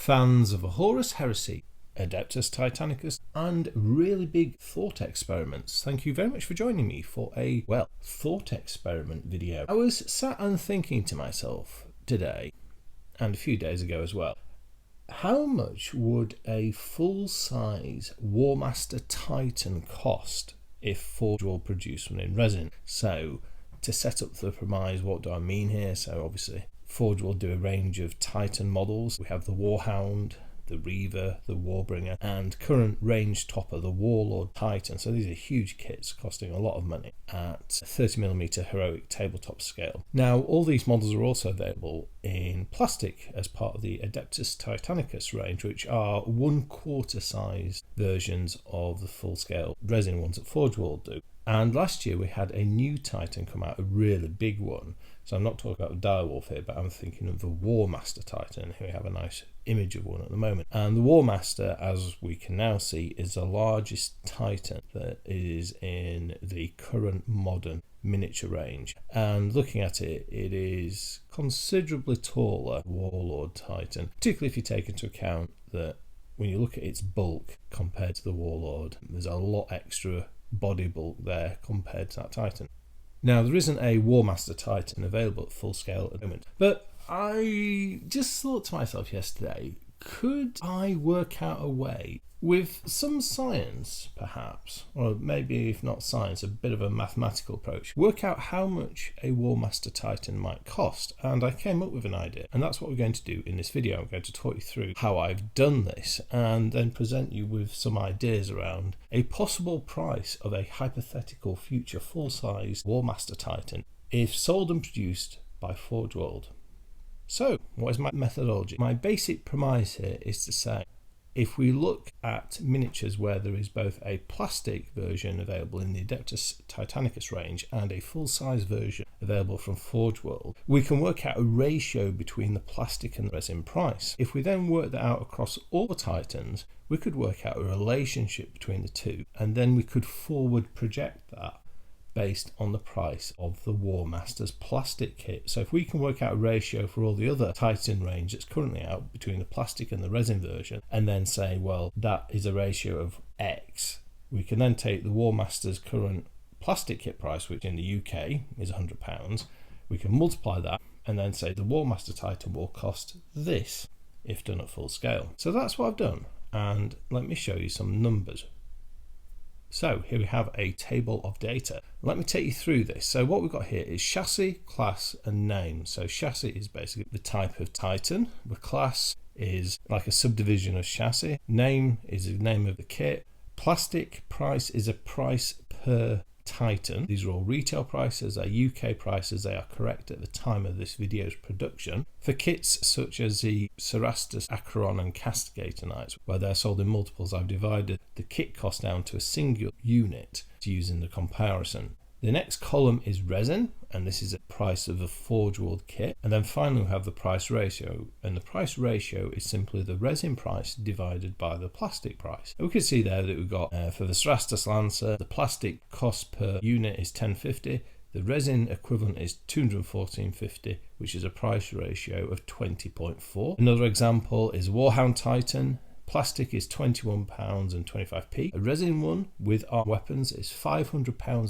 Fans of a Horus Heresy, Adeptus Titanicus, and really big thought experiments. Thank you very much for joining me for a, thought experiment video. I was sat and thinking to myself today, and a few days ago as well, how much would a full-size Warmaster Titan cost if Forge World produced one in resin? So, to set up the premise, what do I mean here? So obviously, Forge will do a range of Titan models. We have the Warhound, the Reaver, the Warbringer, and current range topper, the Warlord Titan. So these are huge kits costing a lot of money at 30mm heroic tabletop scale. Now, all these models are also available in plastic as part of the Adeptus Titanicus range, which are 1/4 size versions of the full-scale resin ones that Forge World do. And last year we had a new Titan come out, a really big one. So I'm not talking about Direwolf here, but I'm thinking of the Warmaster Titan. Here we have a nice image of one at the moment. And the Warmaster, as we can now see, is the largest Titan that is in the current modern miniature range. And looking at it, it is considerably taller than Warlord Titan, particularly if you take into account that when you look at its bulk compared to the Warlord, there's a lot extra body bulk there compared to that Titan. Now, there isn't a Warmaster Titan available at full scale at the moment, but I just thought to myself yesterday, could I work out a way with some science, perhaps, or maybe if not science, a bit of a mathematical approach, work out how much a Warmaster Titan might cost? And I came up with an idea, and that's what we're going to do in this video. I'm going to talk you through how I've done this and then present you with some ideas around a possible price of a hypothetical future full-size Warmaster Titan if sold and produced by Forge World. So, what is my methodology? My basic premise here is to say, if we look at miniatures where there is both a plastic version available in the Adeptus Titanicus range and a full-size version available from Forge World, we can work out a ratio between the plastic and the resin price. If we then work that out across all the Titans, we could work out a relationship between the two, and then we could forward project that based on the price of the Warmaster's plastic kit. So if we can work out a ratio for all the other Titan range that's currently out between the plastic and the resin version, and then say, well, that is a ratio of X, we can then take the Warmaster's current plastic kit price, which in the UK is £100, we can multiply that and then say the Warmaster Titan will cost this if done at full scale. So that's what I've done, and let me show you some numbers. So here we have a table of data. Let me take you through this. So what we've got here is chassis, class, and name. So chassis is basically the type of Titan. The class is like a subdivision of chassis. Name is the name of the kit. Plastic price is a price per Titan. These are all retail prices, they're UK prices, they are correct at the time of this video's production. For kits such as the Cerastus, Acheron and Castigator Knights, where they're sold in multiples, I've divided the kit cost down to a single unit to use in the comparison. The next column is resin, and this is the price of a Forge World kit. And then finally we have the price ratio, and the price ratio is simply the resin price divided by the plastic price. And we can see there that we've got, for the Cerastus Lancer, the plastic cost per unit is 1050, the resin equivalent is 214.50, which is a price ratio of 20.4. Another example is Warhound Titan. Plastic is £21 and 25p. A resin one with arm weapons is £500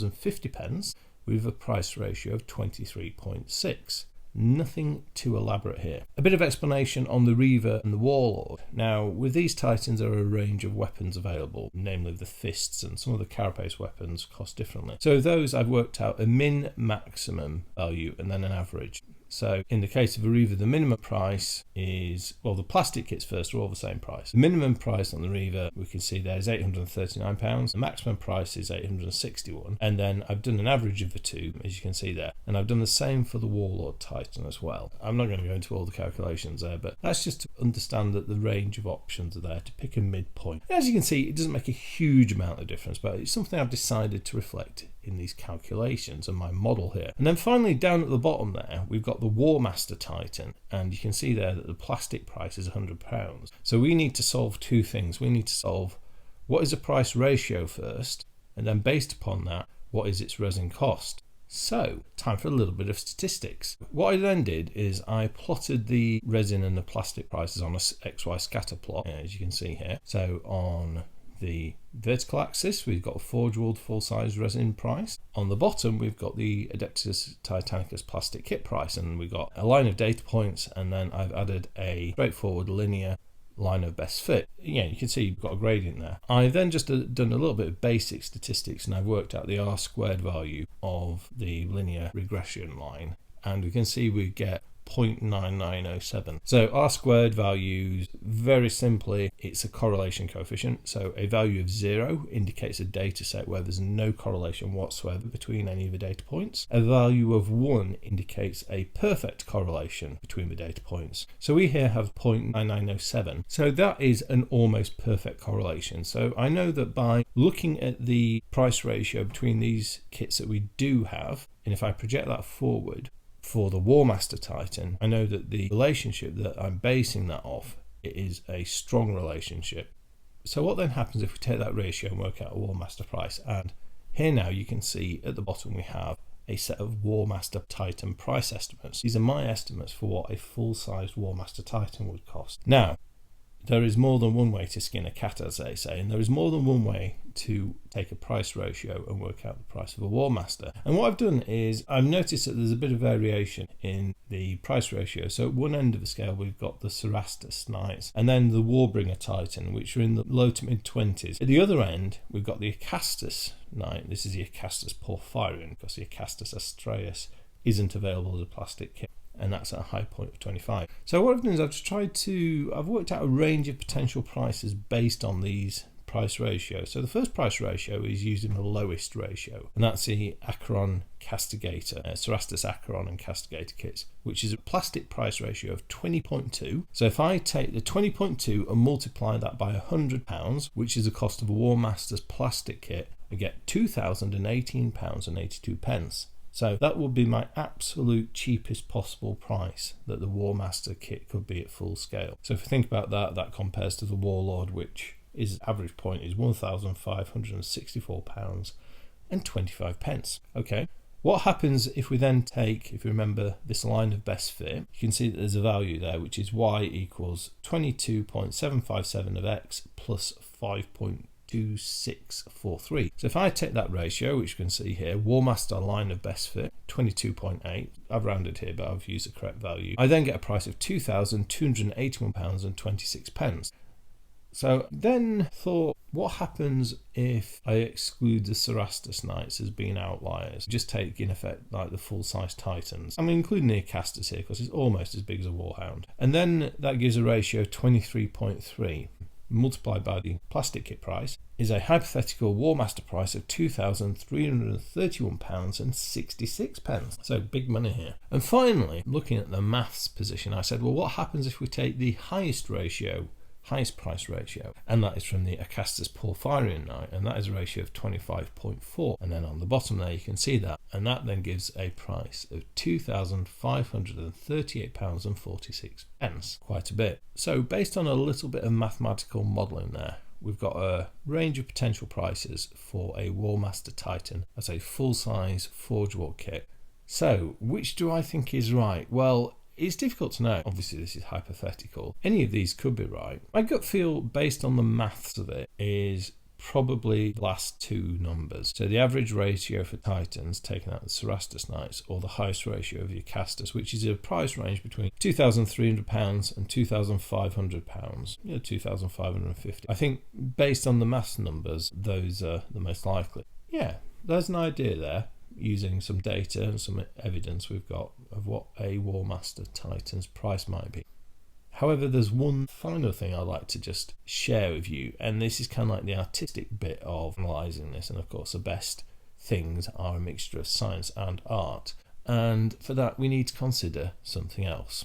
and 50p with a price ratio of 23.6. Nothing too elaborate here. A bit of explanation on the Reaver and the Warlord. Now, with these Titans there are a range of weapons available, namely the fists, and some of the carapace weapons cost differently. So those I've worked out a min, maximum value, and then an average. So in the case of a Reaver, the minimum price is, well, the plastic kits first are all the same price. The minimum price on the Reaver, we can see there, is £839. The maximum price is £861. And then I've done an average of the two, as you can see there. And I've done the same for the Warlord Titan as well. I'm not going to go into all the calculations there, but that's just to understand that the range of options are there to pick a midpoint. As you can see, it doesn't make a huge amount of difference, but it's something I've decided to reflect in these calculations and my model here. And then finally down at the bottom there, we've got the Warmaster Titan, and you can see there that the plastic price is £100. So we need to solve two things. We need to solve what is the price ratio first, and then based upon that, what is its resin cost. So, time for a little bit of statistics. What I then did is I plotted the resin and the plastic prices on a XY scatter plot, as you can see here. So on the vertical axis, we've got a Forge World full-size resin price. On the bottom, we've got the Adeptus Titanicus plastic kit price, and we've got a line of data points, and then I've added a straightforward linear line of best fit. Yeah, you can see you've got a gradient there. I've then just done a little bit of basic statistics, and I've worked out the R-squared value of the linear regression line, and we can see we get 0.9907. So R-squared values, very simply, it's a correlation coefficient. So a value of 0 indicates a data set where there's no correlation whatsoever between any of the data points. A value of 1 indicates a perfect correlation between the data points. So we here have 0.9907. So that is an almost perfect correlation. So I know that by looking at the price ratio between these kits that we do have, and if I project that forward, for the Warmaster Titan, I know that the relationship that I'm basing that off is a strong relationship. So what then happens if we take that ratio and work out a Warmaster price? And here now you can see at the bottom we have a set of Warmaster Titan price estimates. These are my estimates for what a full-sized Warmaster Titan would cost. Now, there is more than one way to skin a cat, as they say, and there is more than one way to take a price ratio and work out the price of a Warmaster. And what I've done is I've noticed that there's a bit of variation in the price ratio. So at one end of the scale we've got the Cerastus Knights and then the Warbringer Titan, which are in the low to mid 20s. At the other end we've got the Acastus Knight. This is the Acastus Porphyrion, because the Acastus Astreus isn't available as a plastic kit, and that's at a high point of 25. So what I've done is I've worked out a range of potential prices based on these price ratios. So the first price ratio is using the lowest ratio, and that's the Acheron Castigator, Cerastus Acheron and Castigator kits, which is a plastic price ratio of 20.2. So if I take the 20.2 and multiply that by £100, which is the cost of a Warmaster's plastic kit, I get £2,018.82. So that would be my absolute cheapest possible price that the Warmaster kit could be at full scale. So if you think about that, that compares to the Warlord, which is average point is £1,564.25. Okay, what happens if we then take, if you remember this line of best fit, you can see that there's a value there, which is y equals 22.757 of x plus 5.2643. So if I take that ratio, which you can see here, Warmaster line of best fit, 22.8, I've rounded here, but I've used the correct value. I then get a price of £2,281.26. So then thought, what happens if I exclude the Cerastus Knights as being outliers? Just take, in effect, like the full-size Titans. I'm including the Acastus here because it's almost as big as a Warhound. And then that gives a ratio of 23.3. Multiplied by the plastic kit price is a hypothetical Warmaster price of £2,331.66. So big money here. And finally, looking at the maths position, I said, well, what happens if we take the highest price ratio, and that is from the Acastus Porphyrion Knight, and that is a ratio of 25.4, and then on the bottom there you can see that, and that then gives a price of £2,538.46, quite a bit. So based on a little bit of mathematical modelling there, we've got a range of potential prices for a Warmaster Titan as a full-size Forge World kit. So which do I think is right? Well, it's difficult to know. Obviously, this is hypothetical. Any of these could be right. My gut feel, based on the maths of it, is probably the last two numbers. So the average ratio for Titans, taking out the Cerastus Knights, or the highest ratio of the Acastus, which is a price range between £2,300 and £2,500, £2,550. I think based on the maths numbers, those are the most likely. Yeah, there's an idea there, using some data and some evidence we've got of what a Warmaster Titan's price might be. However, there's one final thing I'd like to just share with you, and this is kind of like the artistic bit of analysing this, and of course the best things are a mixture of science and art, and for that we need to consider something else.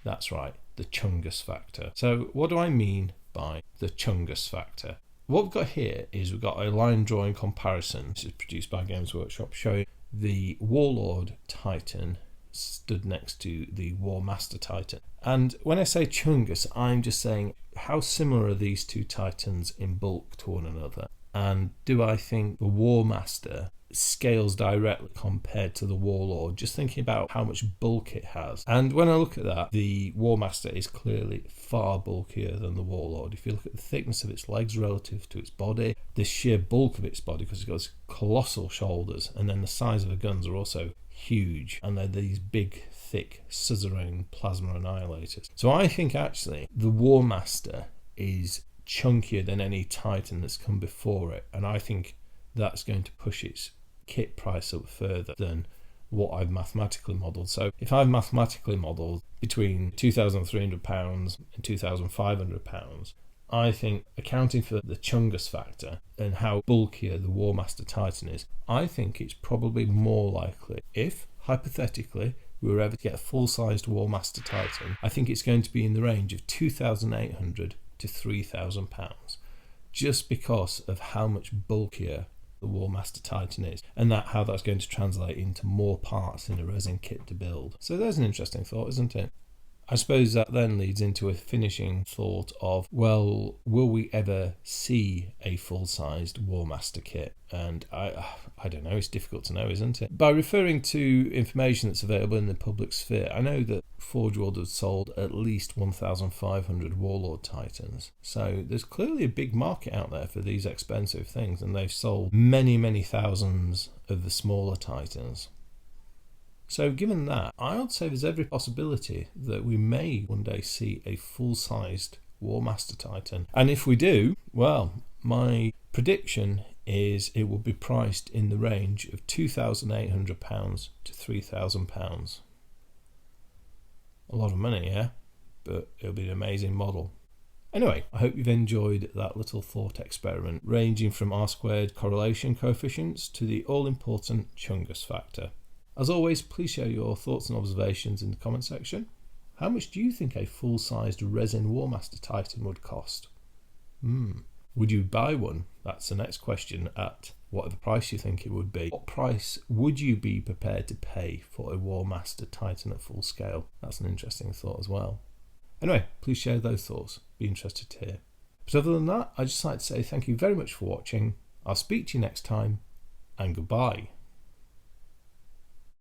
That's right, the chungus factor. So what do I mean by the chungus factor? What we've got here is we've got a line drawing comparison. This is produced by Games Workshop, showing the Warlord Titan stood next to the Warmaster Titan. And when I say chungus, I'm just saying how similar are these two Titans in bulk to one another? And do I think the Warmaster scales directly compared to the Warlord, just thinking about how much bulk it has. And when I look at that, the Warmaster is clearly far bulkier than the Warlord. If you look at the thickness of its legs relative to its body, the sheer bulk of its body, because it's got colossal shoulders, and then the size of the guns are also huge, and they're these big, thick, suzerain plasma annihilators. So I think actually the Warmaster is chunkier than any Titan that's come before it, and I think that's going to push its kit price up further than what I've mathematically modelled. So if I've mathematically modelled between £2,300 and £2,500, I think, accounting for the chungus factor and how bulkier the Warmaster Titan is, I think it's probably more likely, if hypothetically we were ever to get a full-sized Warmaster Titan, I think it's going to be in the range of £2,800 to £3,000, just because of how much bulkier the Warmaster Titan is, and how that's going to translate into more parts in a resin kit to build. So there's an interesting thought, isn't it? I suppose that then leads into a finishing thought of, well, will we ever see a full-sized Warmaster kit? And I don't know, it's difficult to know, isn't it? By referring to information that's available in the public sphere, I know that Forge World has sold at least 1,500 Warlord Titans. So there's clearly a big market out there for these expensive things, and they've sold many, many thousands of the smaller Titans. So given that, I would say there's every possibility that we may one day see a full-sized Warmaster Titan. And if we do, well, my prediction is it will be priced in the range of £2,800 to £3,000. A lot of money, yeah? But it'll be an amazing model. Anyway, I hope you've enjoyed that little thought experiment, ranging from R-squared correlation coefficients to the all-important chungus factor. As always, please share your thoughts and observations in the comment section. How much do you think a full-sized resin Warmaster Titan would cost? Would you buy one? That's the next question, at whatever price you think it would be. What price would you be prepared to pay for a Warmaster Titan at full scale? That's an interesting thought as well. Anyway, please share those thoughts. Be interested to hear. But other than that, I'd just like to say thank you very much for watching. I'll speak to you next time, and goodbye.